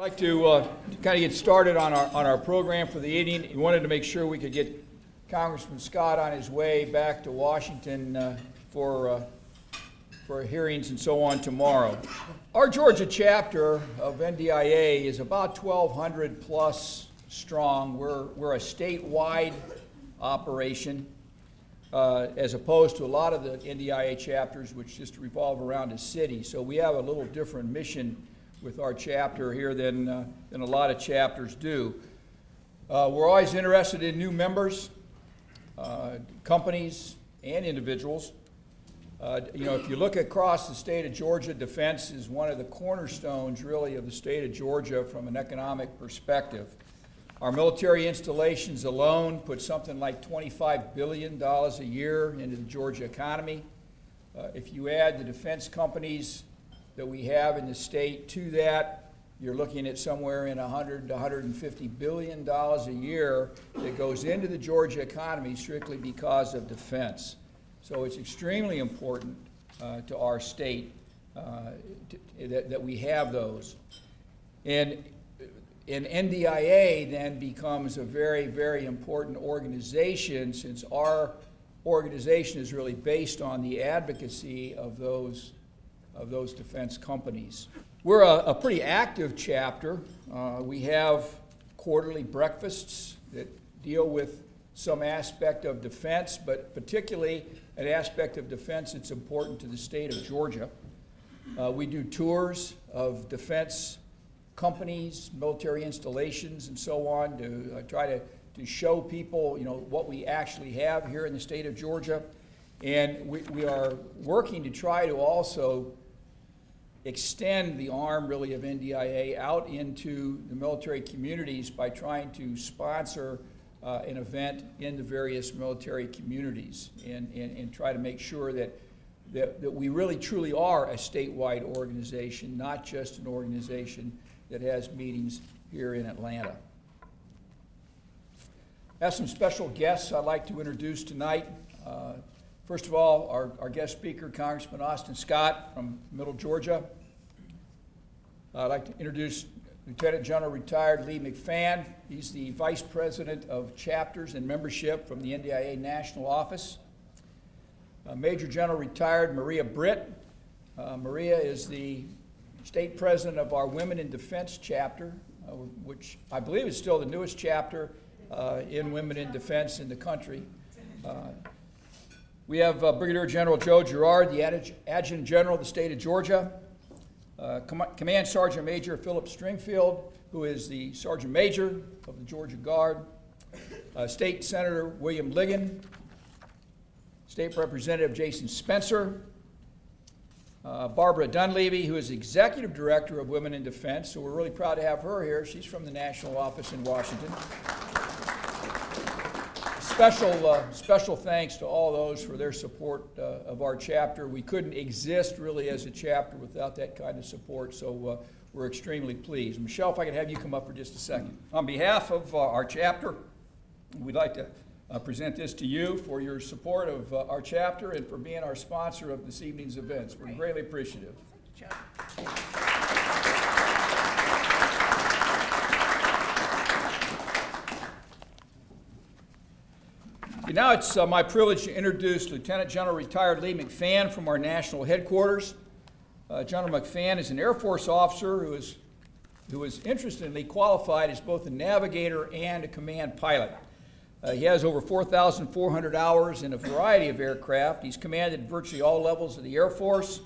I'd like to kind of get started on our program for the evening. We wanted to make sure we could get Congressman Scott on his way back to Washington for hearings and so on tomorrow. Our Georgia chapter of NDIA is about 1,200 plus strong. We're a statewide operation as opposed to a lot of the NDIA chapters which just revolve around a city. So we have a little different mission with our chapter here than a lot of chapters do. We're always interested in new members, companies, and individuals. If you look across the state of Georgia, defense is one of the cornerstones, really, of the state of Georgia from an economic perspective. Our military installations alone put something like $25 billion a year into the Georgia economy. If you add the defense companies that we have in the state to that, you're looking at somewhere in $100 to $150 billion a year that goes into the Georgia economy strictly because of defense. So it's extremely important to our state that we have those. And NDIA then becomes a very, very important organization, since our organization is really based on the advocacy of those defense companies. We're a pretty active chapter. We have quarterly breakfasts that deal with some aspect of defense, but particularly an aspect of defense that's important to the state of Georgia. We do tours of defense companies, military installations, and so on to try to show people, what we actually have here in the state of Georgia. And we are working to try to also extend the arm, really, of NDIA out into the military communities by trying to sponsor an event in the various military communities and try to make sure that we really truly are a statewide organization, not just an organization that has meetings here in Atlanta. I have some special guests I'd like to introduce tonight. First of all, our guest speaker, Congressman Austin Scott from Middle Georgia. I'd like to introduce Lieutenant General Retired Lee McFan. He's the Vice President of Chapters and Membership from the NDIA National Office. Major General Retired Maria Britt. Maria is the State President of our Women in Defense chapter, which I believe is still the newest chapter in Women in Defense in the country. We have Brigadier General Joe Girard, the Adjutant General of the state of Georgia. Command Sergeant Major Philip Stringfield, who is the Sergeant Major of the Georgia Guard. State Senator William Ligon. State Representative Jason Spencer. Barbara Dunleavy, who is Executive Director of Women in Defense, so we're really proud to have her here. She's from the National Office in Washington. Special thanks to all those for their support of our chapter. We couldn't exist really as a chapter without that kind of support, so we're extremely pleased. Michelle, if I could have you come up for just a second. On behalf of our chapter, we'd like to present this to you for your support of our chapter and for being our sponsor of this evening's events. We're greatly appreciative. Now it's my privilege to introduce Lieutenant General Retired Lee McFan from our national headquarters. General McFan is an Air Force officer who is interestingly qualified as both a navigator and a command pilot. He has over 4,400 hours in a variety of aircraft. He's commanded virtually all levels of the Air Force.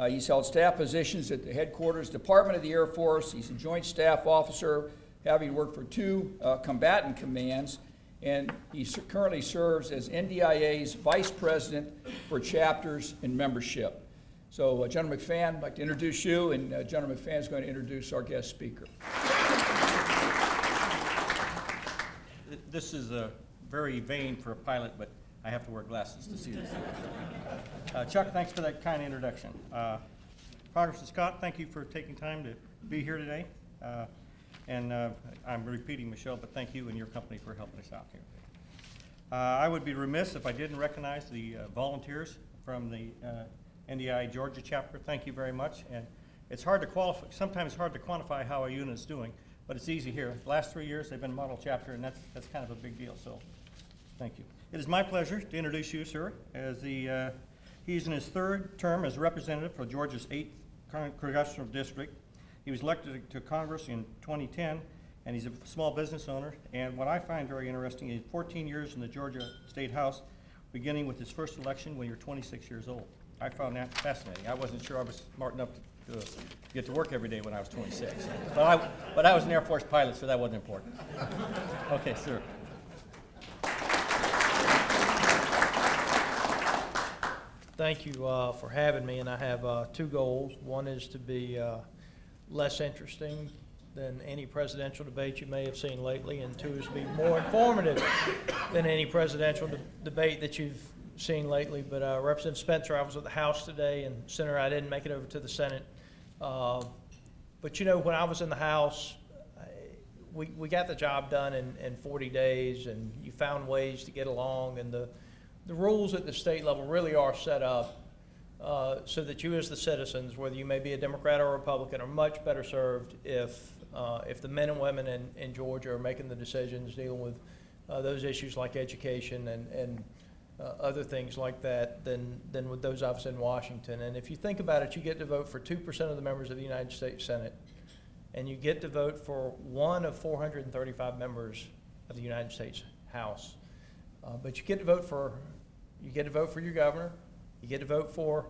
He's held staff positions at the Headquarters Department of the Air Force. He's a Joint Staff Officer, having worked for 2 combatant commands. And he currently serves as NDIA's Vice President for Chapters and Membership. So, General McFan, I'd like to introduce you, and General McFan is going to introduce our guest speaker. This is very vain for a pilot, but I have to wear glasses to see this. Chuck, thanks for that kind introduction. Congressman Scott, thank you for taking time to be here today. And I'm repeating Michelle, but thank you and your company for helping us out here. I would be remiss if I didn't recognize the volunteers from the NDIA Georgia chapter. Thank you very much. And It's hard to qualify, sometimes hard to quantify how a unit's doing, but it's easy here. The last 3 years, they've been model chapter, and that's kind of a big deal, so thank you. It is my pleasure to introduce you, sir, as he's in his third term as representative for Georgia's 8th Congressional District. He was elected to Congress in 2010, and he's a small business owner. And what I find very interesting is 14 years in the Georgia State House, beginning with his first election when you're 26 years old. I found that fascinating. I wasn't sure I was smart enough to get to work every day when I was 26. But I was an Air Force pilot, so that wasn't important. Okay, sir. Thank you for having me, and I have two goals. One is to be less interesting than any presidential debate you may have seen lately, and two is to be more informative than any presidential debate that you've seen lately. But Representative Spencer, I was at the House today, and Senator, I didn't make it over to the Senate. But you know, when I was in the House, we got the job done in 40 days, and you found ways to get along, and the rules at the state level really are set up so that you as the citizens, whether you may be a Democrat or a Republican, are much better served if the men and women in Georgia are making the decisions dealing with those issues like education and other things like that than with those of us in Washington. And if you think about it, you get to vote for 2% of the members of the United States Senate, and you get to vote for one of 435 members of the United States House. But you get to vote for your governor. You get to vote for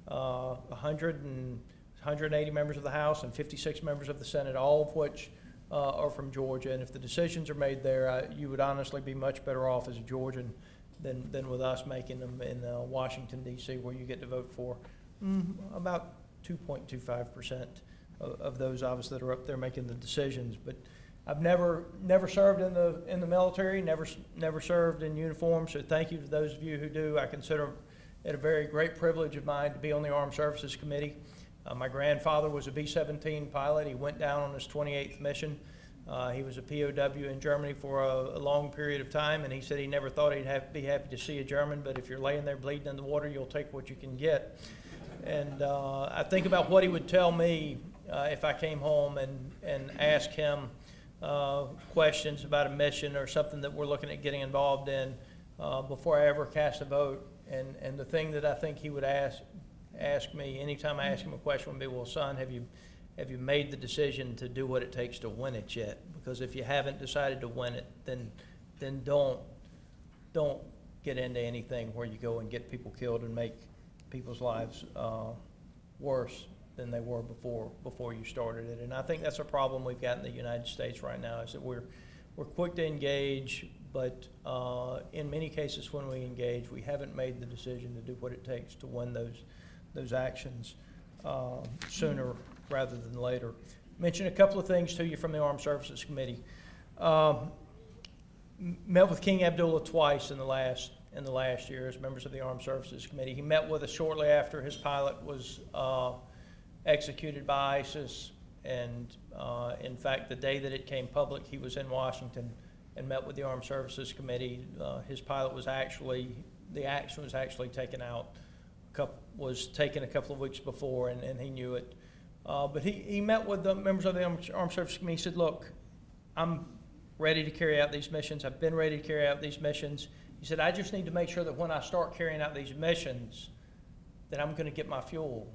180 members of the House and 56 members of the Senate, all of which are from Georgia. And if the decisions are made there, you would honestly be much better off as a Georgian than with us making them in Washington, D.C., where you get to vote for about 2.25% of those of us that are up there making the decisions. But I've never served in the military, never served in uniform, so thank you to those of you who do. I consider it a very great privilege of mine to be on the Armed Services Committee. My grandfather was a B-17 pilot. He went down on his 28th mission. He was a POW in Germany for a long period of time, and he said he never thought he'd be happy to see a German, but if you're laying there bleeding in the water, you'll take what you can get. And I think about what he would tell me if I came home and asked him questions about a mission or something that we're looking at getting involved in before I ever cast a vote. And the thing that I think he would ask me anytime I ask him a question would be, well, son, have you made the decision to do what it takes to win it yet? Because if you haven't decided to win it, then don't get into anything where you go and get people killed and make people's lives worse than they were before you started it. And I think that's a problem we've got in the United States right now, is that we're quick to engage, but in many cases when we engage, we haven't made the decision to do what it takes to win those actions sooner rather than later. Mention a couple of things to you from the Armed Services Committee. Met with King Abdullah twice in the last year as members of the Armed Services Committee. He met with us shortly after his pilot was executed by ISIS, and in fact, the day that it came public, he was in Washington and met with the Armed Services Committee. His pilot was the action was actually taken out, was taken a couple of weeks before, and he knew it. But he met with the members of the Armed Services Committee. He said, look, I'm ready to carry out these missions. I've been ready to carry out these missions. He said, I just need to make sure that when I start carrying out these missions, that I'm going to get my fuel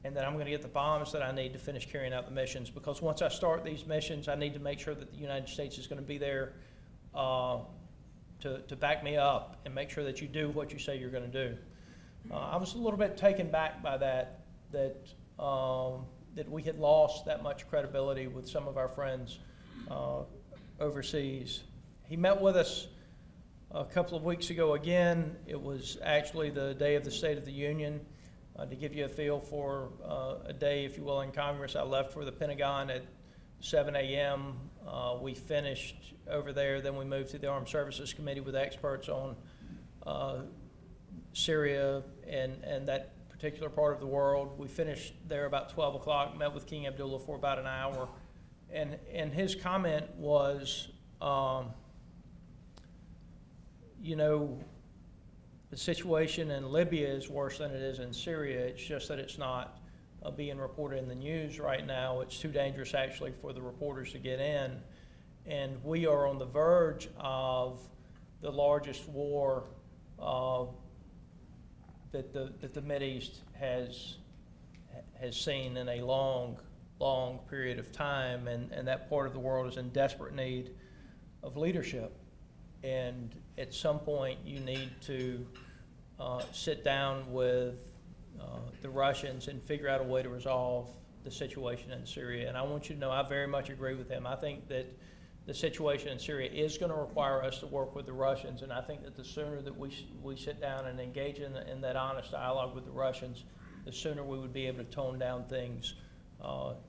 and that I'm going to get the bombs that I need to finish carrying out the missions. Because once I start these missions, I need to make sure that the United States is going to be there to back me up and make sure that you do what you say you're going to do. I was a little bit taken back by that we had lost that much credibility with some of our friends overseas. He met with us a couple of weeks ago again. It was actually the day of the State of the Union. To give you a feel for a day, if you will, in Congress, I left for the Pentagon at 7 a.m. We finished over there, then we moved to the Armed Services Committee with experts on Syria and that particular part of the world. We finished there about 12 o'clock, met with King Abdullah for about an hour, and his comment was, you know, the situation in Libya is worse than it is in Syria. It's just that it's not being reported in the news right now. It's too dangerous actually for the reporters to get in. And we are on the verge of the largest war that the Mideast has seen in a long period of time, and that part of the world is in desperate need of leadership. And at some point, you need to sit down with the Russians and figure out a way to resolve the situation in Syria. And I want you to know I very much agree with him. I think that the situation in Syria is going to require us to work with the Russians, and I think that the sooner that we sit down and engage in that honest dialogue with the Russians, the sooner we would be able to tone down things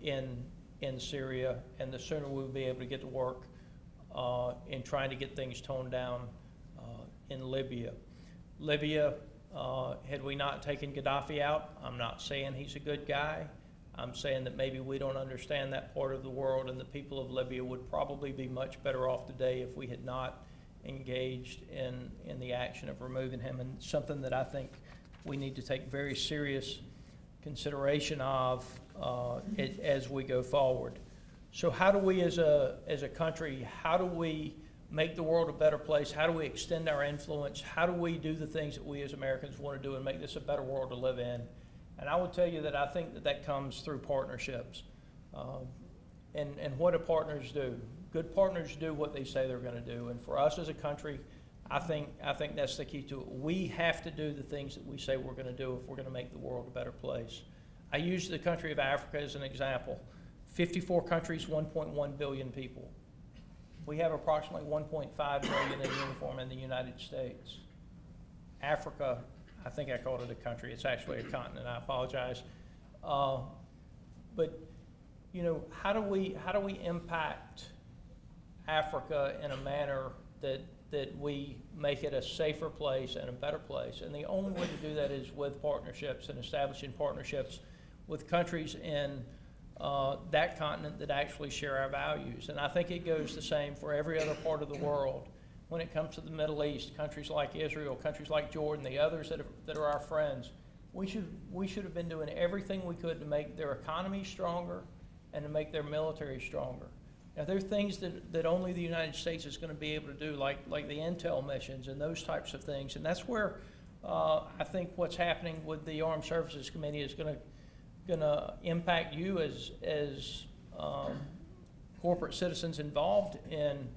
in Syria, and the sooner we would be able to get to work in trying to get things toned down in Libya. Libya, had we not taken Gaddafi out, I'm not saying he's a good guy. I'm saying that maybe we don't understand that part of the world, and the people of Libya would probably be much better off today if we had not engaged in the action of removing him, and something that I think we need to take very serious consideration of as we go forward. So how do we as a country, how do we make the world a better place? How do we extend our influence? How do we do the things that we as Americans want to do and make this a better world to live in? And I will tell you that I think that comes through partnerships. And what do partners do? Good partners do what they say they're going to do. And for us as a country, I think that's the key to it. We have to do the things that we say we're going to do if we're going to make the world a better place. I use the country of Africa as an example. 54 countries, 1.1 billion people. We have approximately 1.5 million in uniform in the United States. Africa, I think I called it a country. It's actually a continent. I apologize. But you know, how do we impact Africa in a manner that we make it a safer place and a better place? And the only way to do that is with partnerships and establishing partnerships with countries in that continent that actually share our values. And I think it goes the same for every other part of the world. When it comes to the Middle East, countries like Israel, countries like Jordan, the others that are our friends, we should have been doing everything we could to make their economy stronger and to make their military stronger. Now, there are things that only the United States is going to be able to do, like the intel missions and those types of things. And that's where I think what's happening with the Armed Services Committee is going to impact you as corporate citizens involved in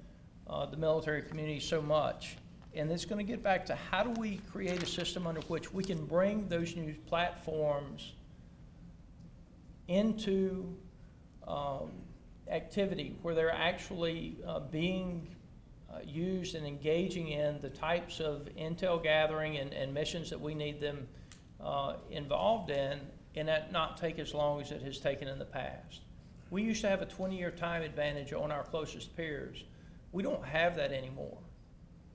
the military community so much. And it's going to get back to how do we create a system under which we can bring those new platforms into activity where they're actually being used and engaging in the types of intel gathering and missions that we need them involved in, and that not take as long as it has taken in the past. We used to have a 20-year time advantage on our closest peers. We don't have that anymore.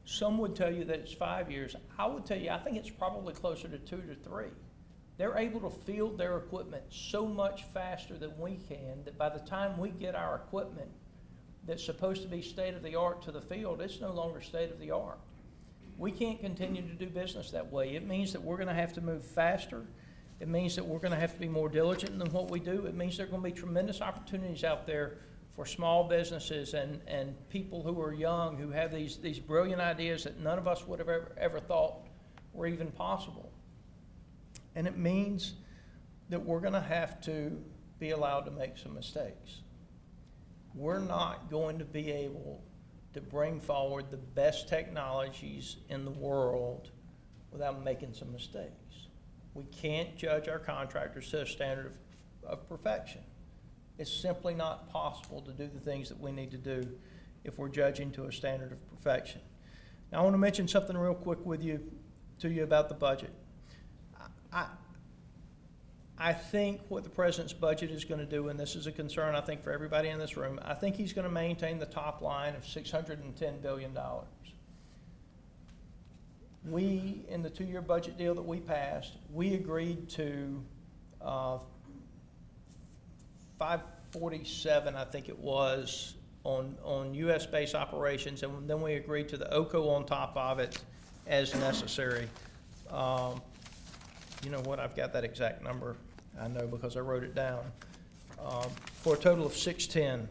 Some would tell you that it's 5 years. I would tell you, I think it's probably closer to 2 to 3. They're able to field their equipment so much faster than we can that by the time we get our equipment that's supposed to be state-of-the-art to the field, it's no longer state-of-the-art. We can't continue to do business that way. It means that we're going to have to move faster. It means that we're going to have to be more diligent than what we do. It means there are going to be tremendous opportunities out there for small businesses and people who are young, who have these brilliant ideas that none of us would have ever thought were even possible. And it means that we're going to have to be allowed to make some mistakes. We're not going to be able to bring forward the best technologies in the world without making some mistakes. We can't judge our contractors to a standard of perfection. It's simply not possible to do the things that we need to do if we're judging to a standard of perfection. Now, I want to mention something real quick to you about the budget. I think what the president's budget is going to do, and this is a concern I think for everybody in this room, I think he's going to maintain the top line of $610 billion. We, in the 2-year budget deal that we passed, we agreed to 547, I think it was, on U.S. base operations, and then we agreed to the OCO on top of it as necessary. You know what? I've got that exact number I know because I wrote it down, for a total of 610.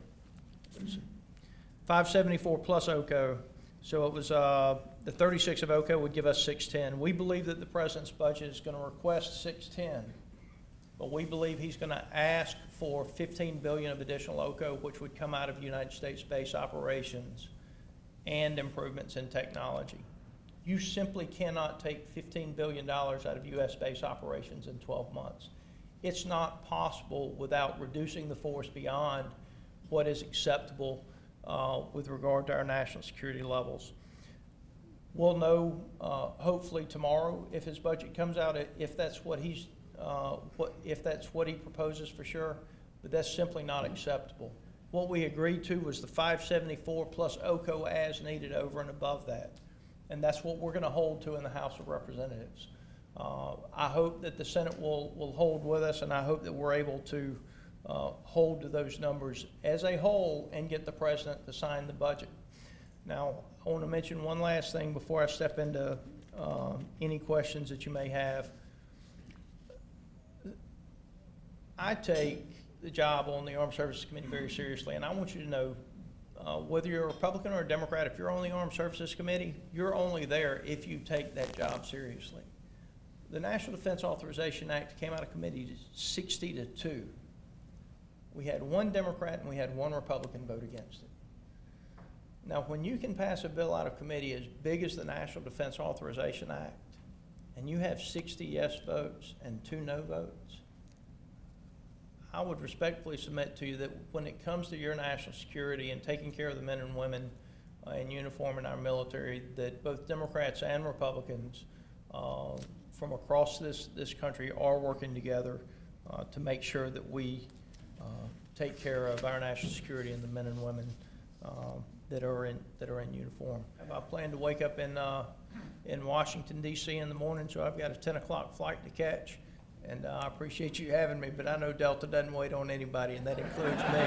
574 plus OCO, so it was, the 36 of OCO would give us 610. We believe that the president's budget is going to request 610, but we believe he's going to ask for 15 billion of additional OCO, which would come out of United States base operations and improvements in technology. You simply cannot take $15 billion out of U.S. base operations in 12 months. It's not possible without reducing the force beyond what is acceptable with regard to our national security levels. We'll know hopefully tomorrow if his budget comes out, if that's what he's, if that's what he proposes for sure, but that's simply not acceptable. What we agreed to was the 574 plus OCO as needed over and above that. And that's what we're going to hold to in the House of Representatives. I hope that the Senate will hold with us, and I hope that we're able to hold to those numbers as a whole and get the president to sign the budget. Now, I want to mention one last thing before I step into any questions that you may have. I take the job on the Armed Services Committee very seriously, and I want you to know, whether you're a Republican or a Democrat, if you're on the Armed Services Committee, you're only there if you take that job seriously. The National Defense Authorization Act came out of committee 60-2. We had one Democrat and we had one Republican vote against it. Now, when you can pass a bill out of committee as big as the National Defense Authorization Act, and you have 60 yes votes and 2 no votes, I would respectfully submit to you that when it comes to your national security and taking care of the men and women in uniform in our military, that both Democrats and Republicans from across this country are working together to make sure that we take care of our national security and the men and women that are in uniform. I plan to wake up in Washington, D.C. in the morning, so I've got a 10 o'clock flight to catch. And I appreciate you having me, but I know Delta doesn't wait on anybody, and that includes me.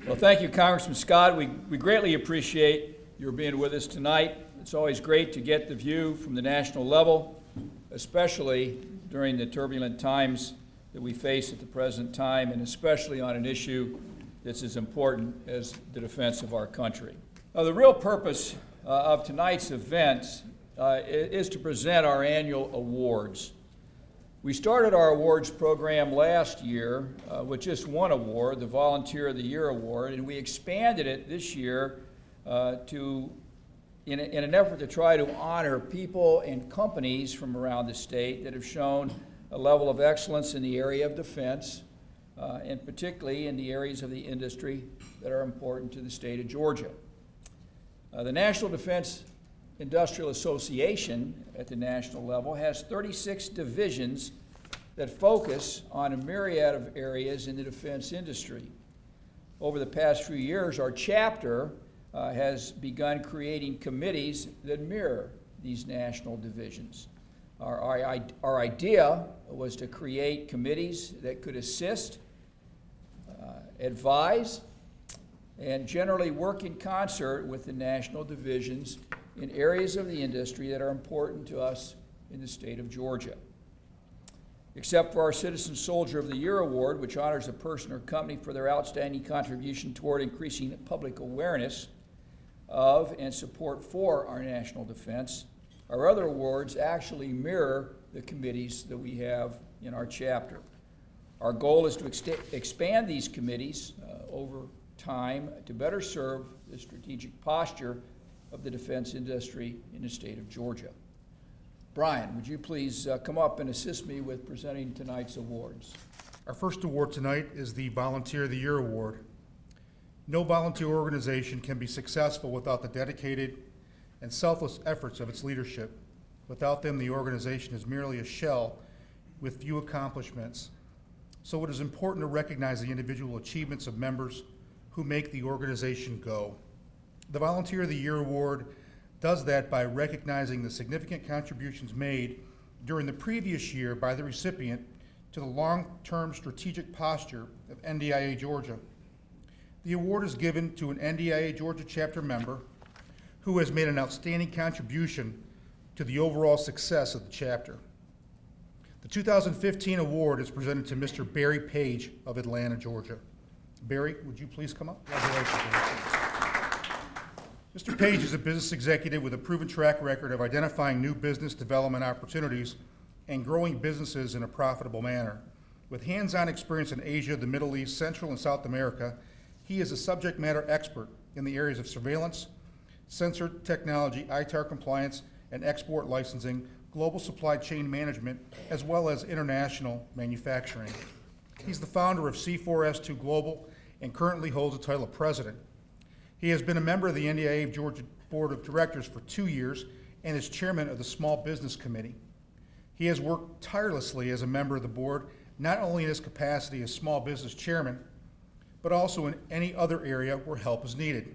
Well, thank you, Congressman Scott. We greatly appreciate your being with us tonight. It's always great to get the view from the national level, especially during the turbulent times that we face at the present time, and especially on an issue that's as important as the defense of our country. Now, the real purpose of tonight's event is to present our annual awards. We started our awards program last year with just one award, the Volunteer of the Year Award, and we expanded it this year in an effort to try to honor people and companies from around the state that have shown a level of excellence in the area of defense, and particularly in the areas of the industry that are important to the state of Georgia. The National Defense Industrial Association at the national level has 36 divisions that focus on a myriad of areas in the defense industry. Over the past few years, our chapter has begun creating committees that mirror these national divisions. Our idea was to create committees that could assist, advise, and generally work in concert with the national divisions in areas of the industry that are important to us in the state of Georgia. Except for our Citizen Soldier of the Year Award, which honors a person or company for their outstanding contribution toward increasing public awareness of and support for our national defense, our other awards actually mirror the committees that we have in our chapter. Our goal is to expand these committees over time to better serve the strategic posture of the defense industry in the state of Georgia. Brian, would you please come up and assist me with presenting tonight's awards? Our first award tonight is the Volunteer of the Year Award. No volunteer organization can be successful without the dedicated and selfless efforts of its leadership. Without them, the organization is merely a shell with few accomplishments. So it is important to recognize the individual achievements of members who make the organization go. The Volunteer of the Year Award does that by recognizing the significant contributions made during the previous year by the recipient to the long-term strategic posture of NDIA Georgia. The award is given to an NDIA Georgia chapter member who has made an outstanding contribution to the overall success of the chapter. The 2015 award is presented to Mr. Barry Page of Atlanta, Georgia. Barry, would you please come up? Congratulations, Barry. Mr. Page is a business executive with a proven track record of identifying new business development opportunities and growing businesses in a profitable manner. With hands-on experience in Asia, the Middle East, Central and South America, he is a subject matter expert in the areas of surveillance, sensor technology, ITAR compliance, and export licensing, global supply chain management, as well as international manufacturing. He's the founder of C4S2 Global and currently holds the title of president. He has been a member of the NDIA of Georgia Board of Directors for 2 years and is chairman of the Small Business Committee. He has worked tirelessly as a member of the board, not only in his capacity as small business chairman, but also in any other area where help is needed.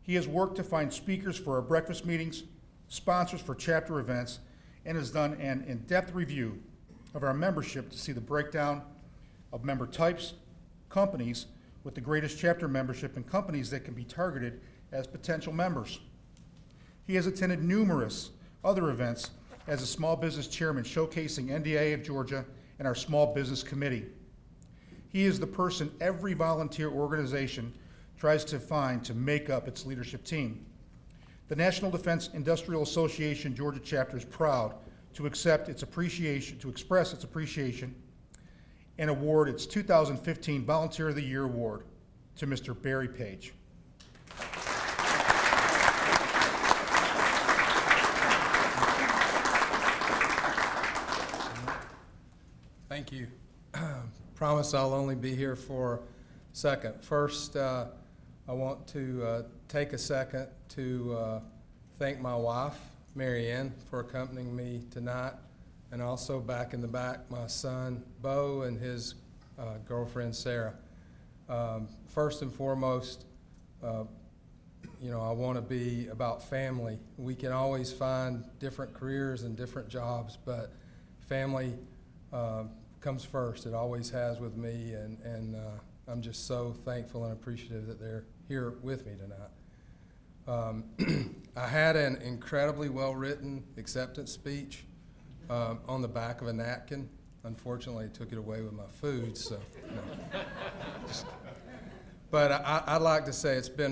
He has worked to find speakers for our breakfast meetings, sponsors for chapter events, and has done an in-depth review of our membership to see the breakdown of member types, companies with the greatest chapter membership, and companies that can be targeted as potential members. He has attended numerous other events as a small business chairman showcasing NDIA of Georgia and our Small Business Committee. He is the person every volunteer organization tries to find to make up its leadership team. The National Defense Industrial Association Georgia chapter is proud to express its appreciation and award its 2015 Volunteer of the Year Award to Mr. Barry Page. Thank you. Promise I'll only be here for a second. First, I want to take a second to thank my wife, Mary Ann, for accompanying me tonight, and also back in the back, my son, Bo, and his girlfriend, Sarah. First and foremost, I want to be about family. We can always find different careers and different jobs, but family comes first. It always has with me, and I'm just so thankful and appreciative that they're here with me tonight. I had an incredibly well-written acceptance speech on the back of a napkin. Unfortunately, I took it away with my food, so. No. But I'd like to say it's been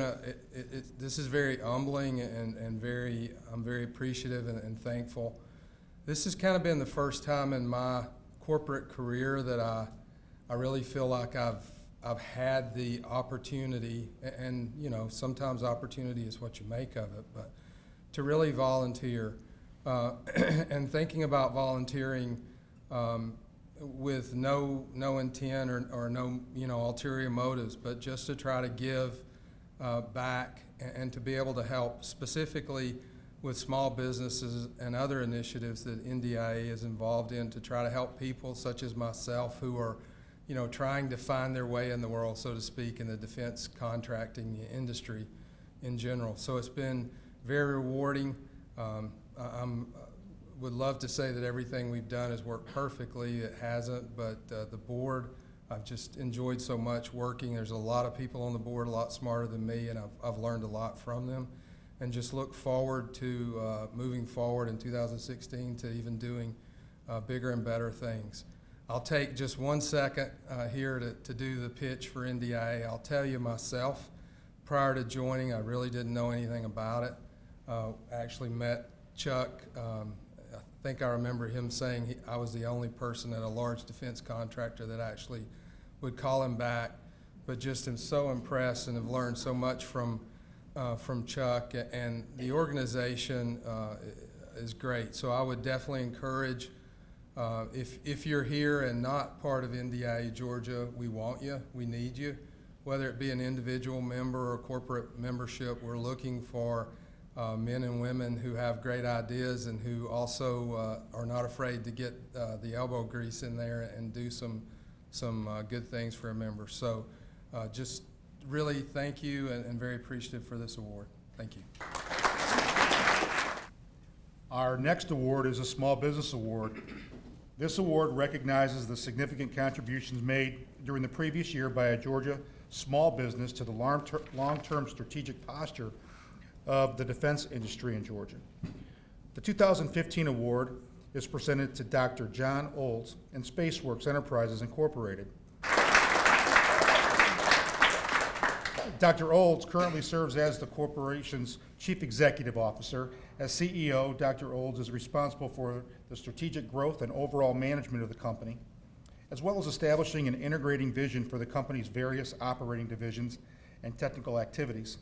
this is very humbling and I'm very appreciative and thankful. This has kind of been the first time in my corporate career that I really feel like I've had the opportunity, and sometimes opportunity is what you make of it, but to really volunteer and thinking about volunteering with no intent or no ulterior motives, but just to try to give back and to be able to help specifically with small businesses and other initiatives that NDIA is involved in to try to help people such as myself who are trying to find their way in the world, so to speak, in the defense contracting industry in general. So it's been very rewarding. Would love to say that everything we've done has worked perfectly. It hasn't, but the board, I've just enjoyed so much working. There's a lot of people on the board a lot smarter than me, and I've learned a lot from them, and just look forward to moving forward in 2016 to even doing bigger and better things. I'll take just 1 second here to do the pitch for NDIA. I'll tell you myself, prior to joining, I really didn't know anything about it. Actually met Chuck. I think I remember him saying I was the only person at a large defense contractor that actually would call him back, but just am so impressed and have learned so much from Chuck, and the organization is great. So I would definitely encourage, if you're here and not part of NDIA Georgia, we want you, we need you. Whether it be an individual member or corporate membership, we're looking for men and women who have great ideas and who also are not afraid to get the elbow grease in there and do some good things for a member. So just really thank you and very appreciative for this award. Thank you. Our next award is a Small Business Award. This award recognizes the significant contributions made during the previous year by a Georgia small business to the long-term strategic posture of the defense industry in Georgia. The 2015 award is presented to Dr. John Olds and Spaceworks Enterprises Incorporated. Dr. Olds currently serves as the corporation's Chief Executive Officer. As CEO, Dr. Olds is responsible for the strategic growth and overall management of the company, as well as establishing and integrating vision for the company's various operating divisions and technical activities.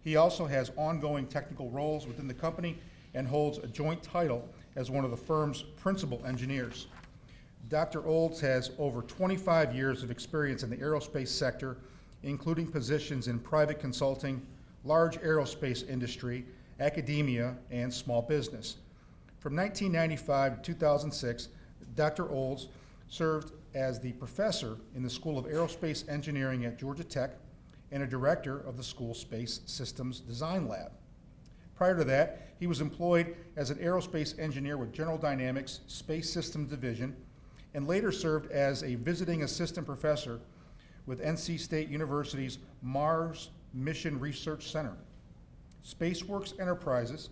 He also has ongoing technical roles within the company and holds a joint title as one of the firm's principal engineers. Dr. Olds has over 25 years of experience in the aerospace sector, including positions in private consulting, large aerospace industry, academia, and small business. From 1995 to 2006, Dr. Olds served as the professor in the School of Aerospace Engineering at Georgia Tech and a director of the school's Space Systems Design Lab. Prior to that, he was employed as an aerospace engineer with General Dynamics Space Systems Division and later served as a visiting assistant professor with NC State University's Mars Mission Research Center. Spaceworks Enterprises,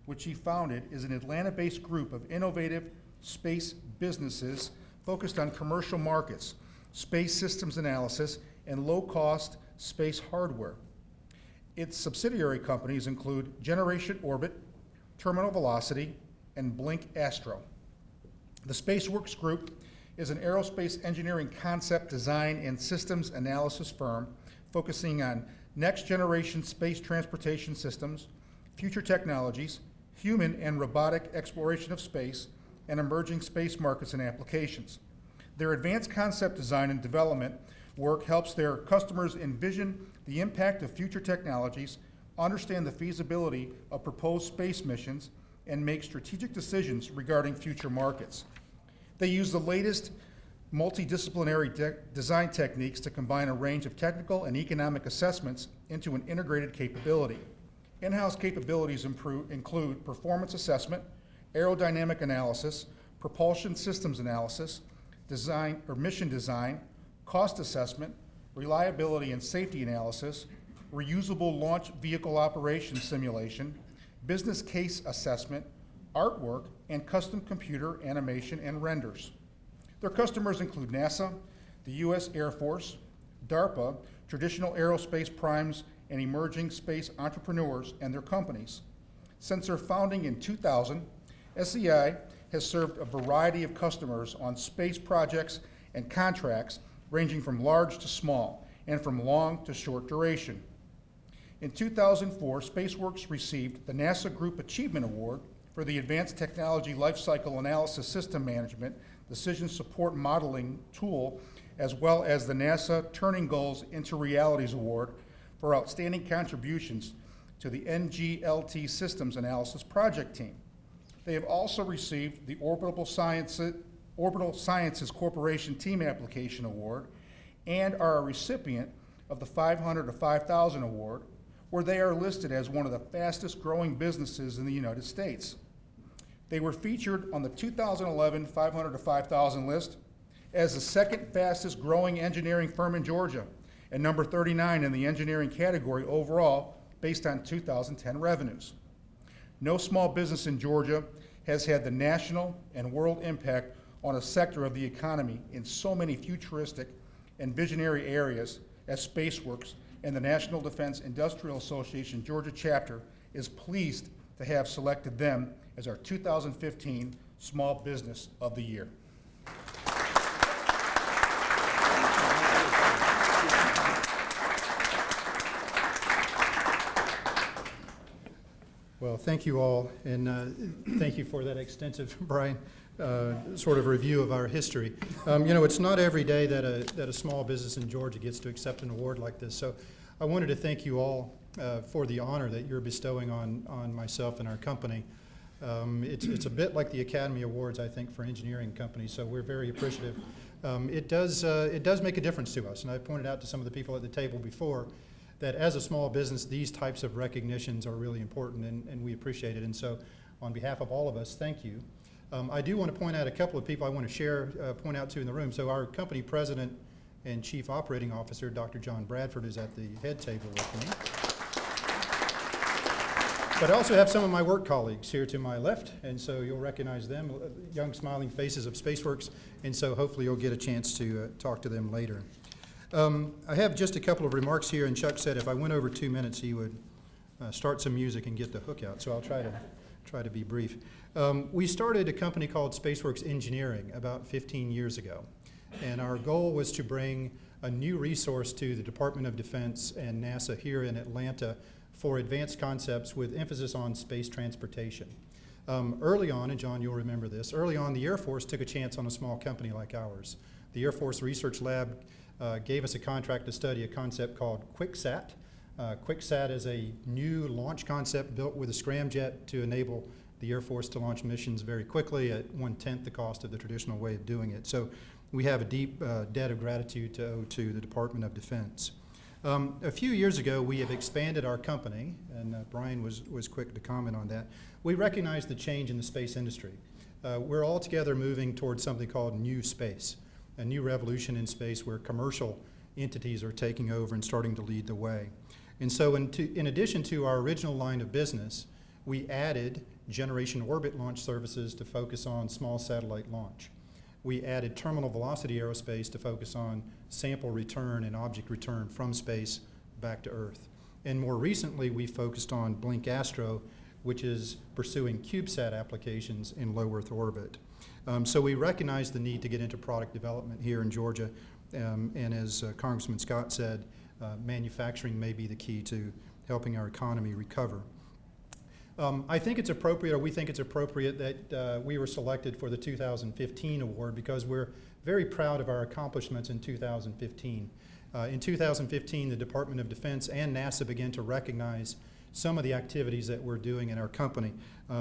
which he founded, is an Atlanta-based group of innovative space businesses focused on commercial markets, space systems analysis, and low-cost space hardware. Its subsidiary companies include Generation Orbit, Terminal Velocity, and Blink Astro. The Spaceworks Group is an aerospace engineering concept design and systems analysis firm focusing on next-generation space transportation systems, future technologies, human and robotic exploration of space, and emerging space markets and applications. Their advanced concept design and development work helps their customers envision the impact of future technologies, understand the feasibility of proposed space missions, and make strategic decisions regarding future markets. They use the latest multidisciplinary design techniques to combine a range of technical and economic assessments into an integrated capability. In-house capabilities include performance assessment, aerodynamic analysis, propulsion systems analysis, design or mission design, cost assessment, reliability and safety analysis, reusable launch vehicle operation simulation, business case assessment, artwork, and custom computer animation and renders. Their customers include NASA, the US Air Force, DARPA, traditional aerospace primes, and emerging space entrepreneurs and their companies. Since their founding in 2000, SEI has served a variety of customers on space projects and contracts ranging from large to small and from long to short duration. In 2004, Spaceworks received the NASA Group Achievement Award for the Advanced Technology Lifecycle Analysis System Management Decision Support Modeling Tool, as well as the NASA Turning Goals into Realities Award for outstanding contributions to the NGLT Systems Analysis Project Team. They have also received the Orbital Sciences Corporation Team Application Award and are a recipient of the 500 to 5,000 Award, where they are listed as one of the fastest growing businesses in the United States. They were featured on the 2011 500 to 5,000 list as the second fastest growing engineering firm in Georgia and number 39 in the engineering category overall based on 2010 revenues. No small business in Georgia has had the national and world impact on a sector of the economy in so many futuristic and visionary areas as Spaceworks, and the National Defense Industrial Association Georgia chapter is pleased to have selected them as our 2015 Small Business of the Year. Well, thank you all, and thank you for that extensive, Brian, sort of review of our history. You know, it's not every day that a small business in Georgia gets to accept an award like this, so I wanted to thank you all for the honor that you're bestowing on myself and our company. It's a bit like the Academy Awards, I think, for engineering companies, so we're very appreciative. It does make a difference to us, and I pointed out to some of the people at the table before that as a small business, these types of recognitions are really important, and we appreciate it. And so on behalf of all of us, thank you. I do want to point out a couple of people I want to point out to in the room. So our company president and chief operating officer, Dr. John Bradford, is at the head table with me. But I also have some of my work colleagues here to my left, and so you'll recognize them, young smiling faces of SpaceWorks, and so hopefully you'll get a chance to talk to them later. I have just a couple of remarks here, and Chuck said if I went over 2 minutes, he would start some music and get the hook out, so I'll try to be brief. We started a company called SpaceWorks Engineering about 15 years ago, and our goal was to bring a new resource to the Department of Defense and NASA here in Atlanta for advanced concepts with emphasis on space transportation. Early on, and John, you'll remember this, early on the Air Force took a chance on a small company like ours. The Air Force Research Lab gave us a contract to study a concept called QuickSat. QuickSat is a new launch concept built with a scramjet to enable the Air Force to launch missions very quickly at 1/10 the cost of the traditional way of doing it. So we have a deep debt of gratitude to owe to the Department of Defense. A few years ago, we have expanded our company, and Brian was quick to comment on that. We recognize the change in the space industry. We're all together moving towards something called new space, a new revolution in space where commercial entities are taking over and starting to lead the way. And so in addition to our original line of business, we added generation orbit launch services to focus on small satellite launch. We added terminal velocity aerospace to focus on sample return and object return from space back to Earth. And more recently, we focused on Blink Astro, which is pursuing CubeSat applications in low Earth orbit. So we recognize the need to get into product development here in Georgia. And as Congressman Scott said, manufacturing may be the key to helping our economy recover. I think it's appropriate, or we think it's appropriate, that we were selected for the 2015 award because we're very proud of our accomplishments in 2015. In 2015, the Department of Defense and NASA began to recognize some of the activities that we're doing in our company.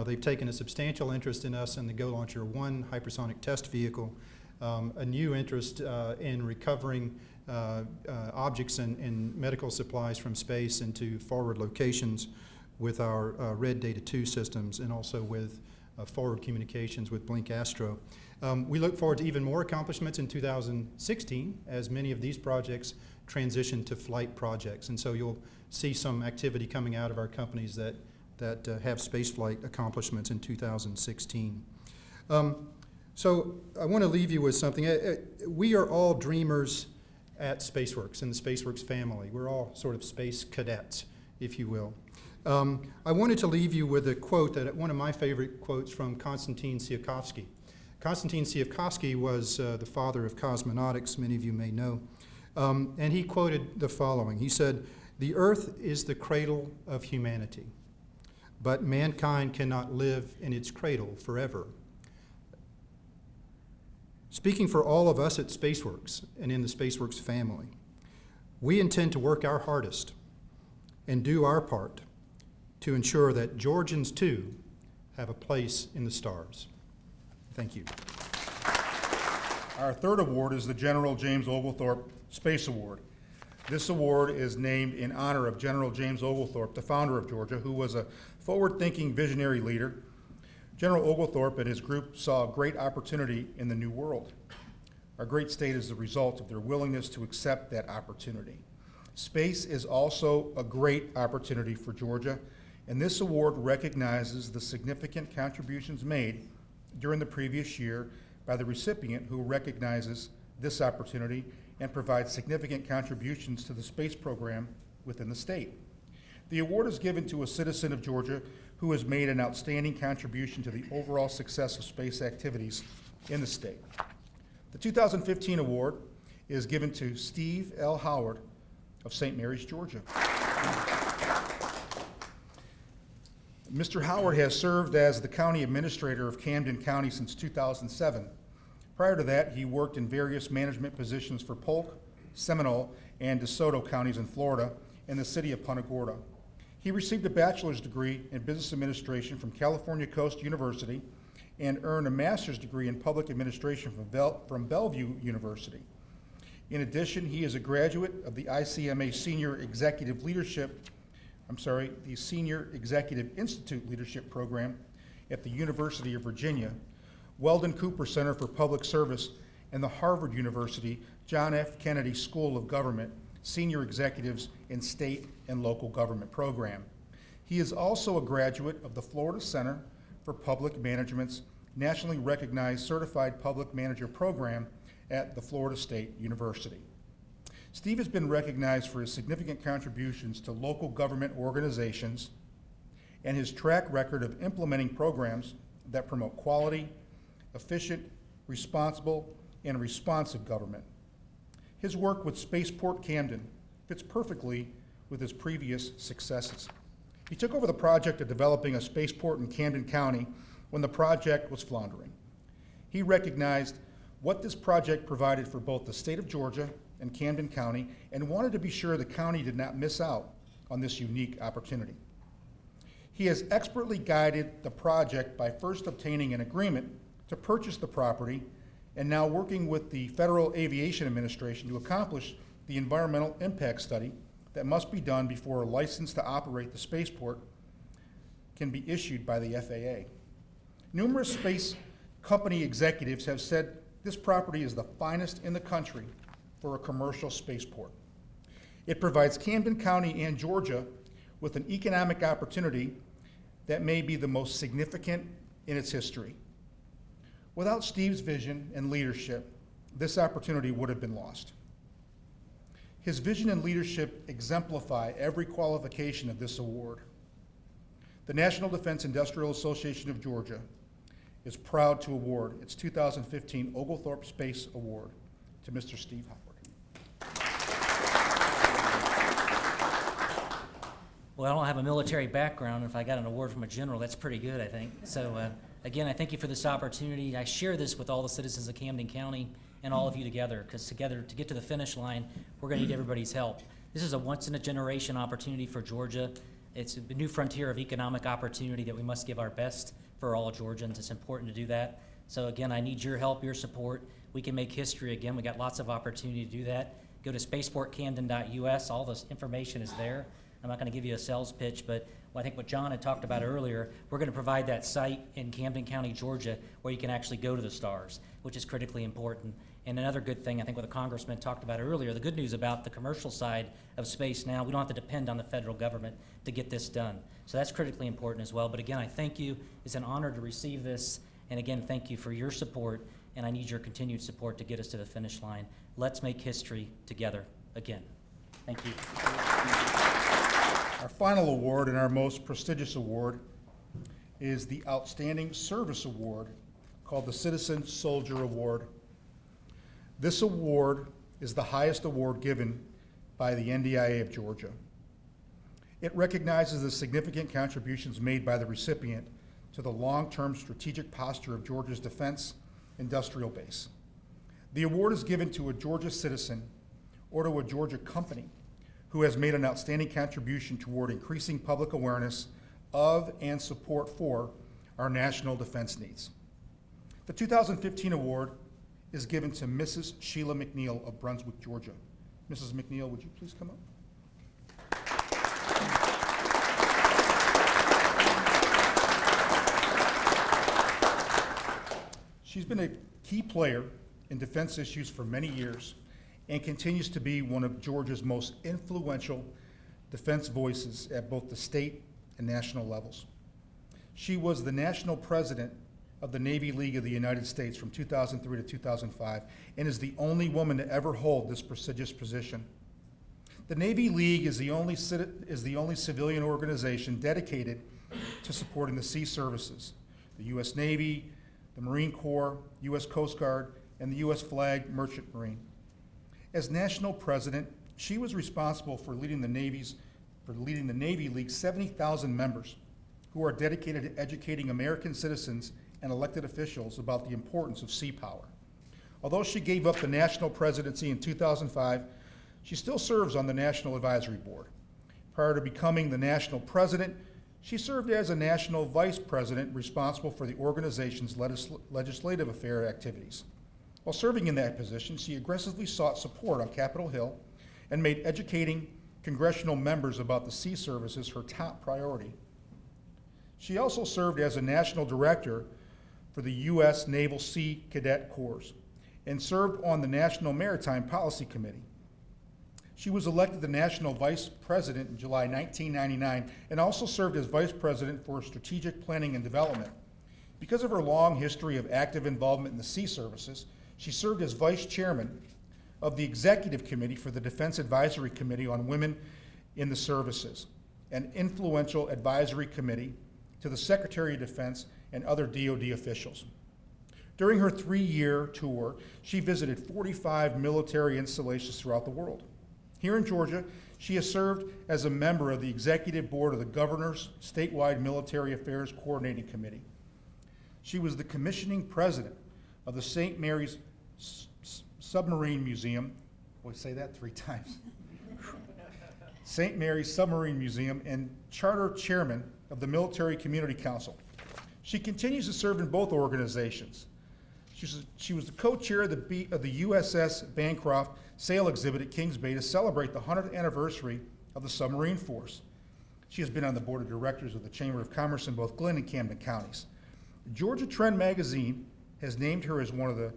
They've taken a substantial interest in us in the Go Launcher 1 hypersonic test vehicle, a new interest in recovering objects and medical supplies from space into forward locations with our Red Data 2 systems, and also with forward communications with Blink Astro. We look forward to even more accomplishments in 2016 as many of these projects transition to flight projects. And so you'll see some activity coming out of our companies that have spaceflight accomplishments in 2016. So I want to leave you with something. We are all dreamers at SpaceWorks, in the SpaceWorks family. We're all sort of space cadets, if you will. I wanted to leave you with a quote, one of my favorite quotes from Konstantin Tsiolkovsky. Konstantin Tsiolkovsky was the father of cosmonautics, many of you may know, and he quoted the following. He said, "The Earth is the cradle of humanity, but mankind cannot live in its cradle forever." Speaking for all of us at SpaceWorks and in the SpaceWorks family, we intend to work our hardest and do our part to ensure that Georgians, too, have a place in the stars. Thank you. Our third award is the General James Oglethorpe Space Award. This award is named in honor of General James Oglethorpe, the founder of Georgia, who was a forward-thinking visionary leader. General Oglethorpe and his group saw a great opportunity in the New World. Our great state is the result of their willingness to accept that opportunity. Space is also a great opportunity for Georgia, and this award recognizes the significant contributions made during the previous year by the recipient, who recognizes this opportunity and provides significant contributions to the space program within the state. The award is given to a citizen of Georgia who has made an outstanding contribution to the overall success of space activities in the state. The 2015 award is given to Steve L. Howard of St. Mary's, Georgia. Mr. Howard has served as the county administrator of Camden County since 2007. Prior to that, he worked in various management positions for Polk, Seminole, and DeSoto counties in Florida and the city of Punta Gorda. He received a bachelor's degree in business administration from California Coast University and earned a master's degree in public administration from Bellevue University. In addition, he is a graduate of the ICMA Senior Executive Institute Leadership Program at the University of Virginia, Weldon Cooper Center for Public Service, and the Harvard University John F. Kennedy School of Government Senior Executives in State and Local Government Program. He is also a graduate of the Florida Center for Public Management's nationally recognized Certified Public Manager program at the Florida State University. Steve has been recognized for his significant contributions to local government organizations and his track record of implementing programs that promote quality, efficient, responsible, and responsive government. His work with Spaceport Camden fits perfectly with his previous successes. He took over the project of developing a spaceport in Camden County when the project was floundering. He recognized what this project provided for both the state of Georgia and Camden County and wanted to be sure the county did not miss out on this unique opportunity. He has expertly guided the project by first obtaining an agreement to purchase the property and now working with the Federal Aviation Administration to accomplish the environmental impact study that must be done before a license to operate the spaceport can be issued by the FAA. Numerous space company executives have said this property is the finest in the country for a commercial spaceport. It provides Camden County and Georgia with an economic opportunity that may be the most significant in its history. Without Steve's vision and leadership, this opportunity would have been lost. His vision and leadership exemplify every qualification of this award. The National Defense Industrial Association of Georgia is proud to award its 2015 Oglethorpe Space Award to Mr. Steve Howard. Well, I don't have a military background. If I got an award from a general, that's pretty good, I think. So again, I thank you for this opportunity. I share this with all the citizens of Camden County and all of you together, because together, to get to the finish line, we're going to need everybody's help. This is a once-in-a-generation opportunity for Georgia. It's a new frontier of economic opportunity that we must give our best for all Georgians. It's important to do that. So again, I need your help, your support. We can make history again. We got lots of opportunity to do that. Go to spaceportcamden.us. All this information is there. I'm not going to give you a sales pitch, but I think what John had talked about earlier, we're going to provide that site in Camden County, Georgia, where you can actually go to the stars, which is critically important. And another good thing, I think what the Congressman talked about earlier, the good news about the commercial side of space now, we don't have to depend on the federal government to get this done. So that's critically important as well. But again, I thank you. It's an honor to receive this. And again, thank you for your support. And I need your continued support to get us to the finish line. Let's make history together again. Thank you. Our final award and our most prestigious award is the Outstanding Service Award, called the Citizen Soldier Award. This award is the highest award given by the NDIA of Georgia. It recognizes the significant contributions made by the recipient to the long-term strategic posture of Georgia's defense industrial base. The award is given to a Georgia citizen or to a Georgia company who has made an outstanding contribution toward increasing public awareness of and support for our national defense needs. The 2015 award is given to Mrs. Sheila McNeil of Brunswick, Georgia. Mrs. McNeil, would you please come up? She's been a key player in defense issues for many years and continues to be one of Georgia's most influential defense voices at both the state and national levels. She was the national president of the Navy League of the United States from 2003 to 2005 and is the only woman to ever hold this prestigious position. The Navy League is the only civilian organization dedicated to supporting the sea services, the U.S. Navy, the Marine Corps, U.S. Coast Guard, and the U.S. Flag Merchant Marine. As national president, she was responsible for leading the Navy League's 70,000 members who are dedicated to educating American citizens and elected officials about the importance of sea power. Although she gave up the national presidency in 2005, she still serves on the National Advisory Board. Prior to becoming the national president, she served as a national vice president responsible for the organization's legislative affair activities. While serving in that position, she aggressively sought support on Capitol Hill and made educating congressional members about the sea services her top priority. She also served as a national director for the U.S. Naval Sea Cadet Corps and served on the National Maritime Policy Committee. She was elected the National Vice President in July 1999 and also served as Vice President for Strategic Planning and Development. Because of her long history of active involvement in the Sea Services, she served as Vice Chairman of the Executive Committee for the Defense Advisory Committee on Women in the Services, an influential advisory committee to the Secretary of Defense and other DoD officials. During her 3-year tour, she visited 45 military installations throughout the world. Here in Georgia, she has served as a member of the Executive Board of the Governor's Statewide Military Affairs Coordinating Committee. She was the commissioning president of the St. Mary's Submarine Museum. Boy, say that 3 times. St. Mary's Submarine Museum and charter chairman of the Military Community Council. She continues to serve in both organizations. She was the co-chair of the USS Bancroft Sail Exhibit at Kings Bay to celebrate the 100th anniversary of the submarine force. She has been on the board of directors of the Chamber of Commerce in both Glenn and Camden counties. Georgia Trend magazine has named her as one of the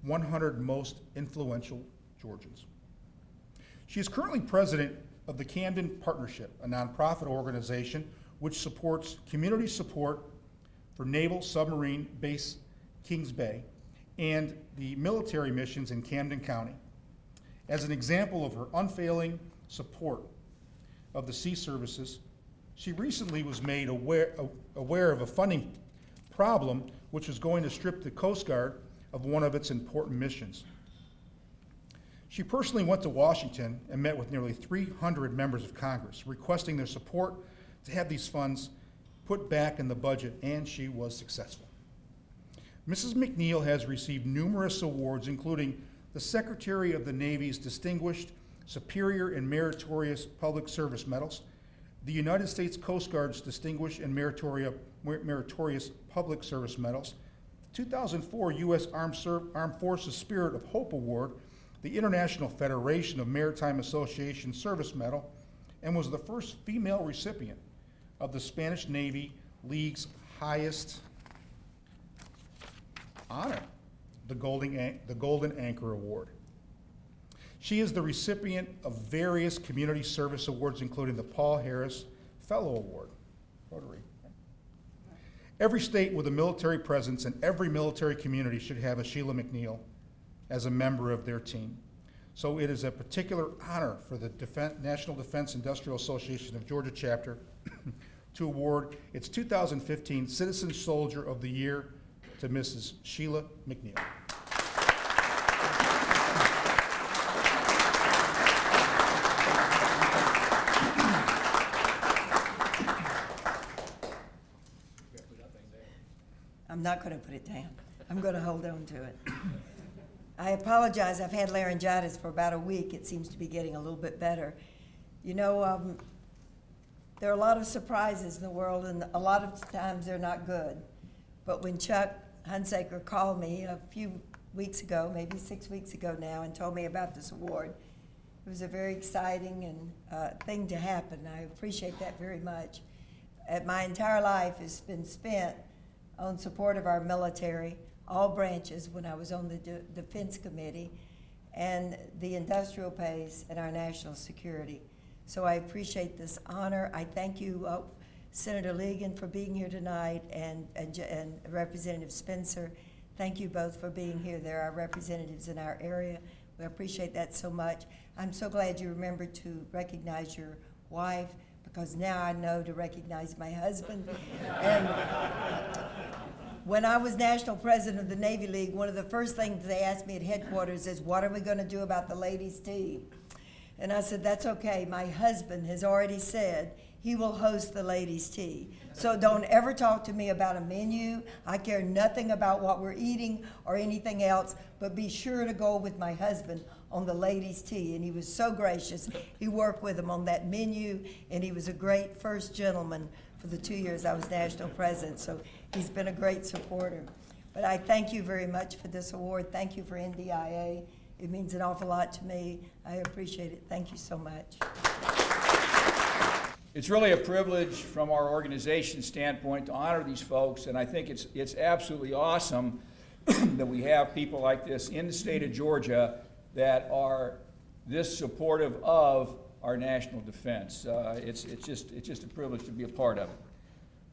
100 most influential Georgians. She is currently president of the Camden Partnership, a nonprofit organization which supports community support for Naval Submarine Base Kings Bay and the military missions in Camden County. As an example of her unfailing support of the Sea Services, she recently was made aware of a funding problem which was going to strip the Coast Guard of one of its important missions. She personally went to Washington and met with nearly 300 members of Congress, requesting their support to have these funds put back in the budget, and she was successful. Mrs. McNeil has received numerous awards, including the Secretary of the Navy's Distinguished Superior and Meritorious Public Service Medals, the United States Coast Guard's Distinguished and Meritorious Public Service Medals, 2004 U.S. Armed Forces Spirit of Hope Award, the International Federation of Maritime Association Service Medal, and was the first female recipient of the Spanish Navy League's highest honor, the Golden Anchor Award. She is the recipient of various community service awards, including the Paul Harris Fellow Award, Rotary. Every state with a military presence and every military community should have a Sheila McNeil as a member of their team. So it is a particular honor for the National Defense Industrial Association of Georgia chapter to award its 2015 Citizen Soldier of the Year to Mrs. Sheila McNeil. I'm not going to put it down. I'm going to hold on to it. I apologize. I've had laryngitis for about a week. It seems to be getting a little bit better. You know, there are a lot of surprises in the world, and a lot of times they're not good. But when Chuck Hunsaker called me a few weeks ago, maybe 6 weeks ago now, and told me about this award, it was a very exciting and thing to happen. I appreciate that very much. My entire life has been spent on support of our military, all branches when I was on the Defense Committee, and the industrial base and our national security. So I appreciate this honor. I thank you, Senator Ligon, for being here tonight, and Representative Spencer. Thank you both for being here. They're our representatives in our area. We appreciate that so much. I'm so glad you remembered to recognize your wife, because now I know to recognize my husband. And when I was national president of the Navy League, one of the first things they asked me at headquarters is, what are we going to do about the ladies' team? And I said, that's okay. My husband has already said he will host the ladies' tea. So don't ever talk to me about a menu. I care nothing about what we're eating or anything else, but be sure to go with my husband on the ladies' tea. And he was so gracious. He worked with him on that menu, and he was a great first gentleman for the 2 years I was national president. So he's been a great supporter. But I thank you very much for this award. Thank you for NDIA. It means an awful lot to me. I appreciate it. Thank you so much. It's really a privilege from our organization standpoint to honor these folks, and I think it's absolutely awesome that we have people like this in the state of Georgia that are this supportive of our national defense. It's just a privilege to be a part of it.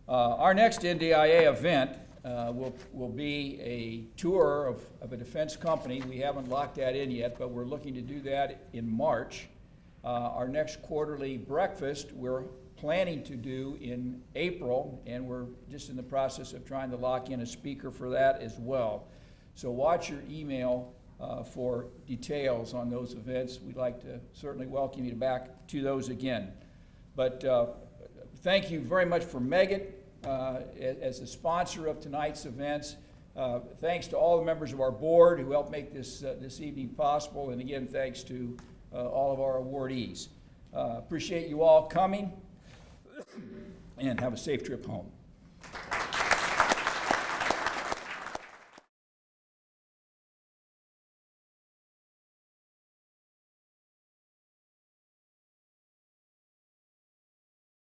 Our next NDIA event will be a tour of a defense company. We haven't locked that in yet, but we're looking to do that in March. Our next quarterly breakfast we're planning to do in April, and we're just in the process of trying to lock in a speaker for that as well. So watch your email for details on those events. We'd like to certainly welcome you back to those again. But thank you very much for Megat as the sponsor of tonight's events. Thanks to all the members of our board who helped make this evening possible, and again, thanks to all of our awardees. Appreciate you all coming, and have a safe trip home.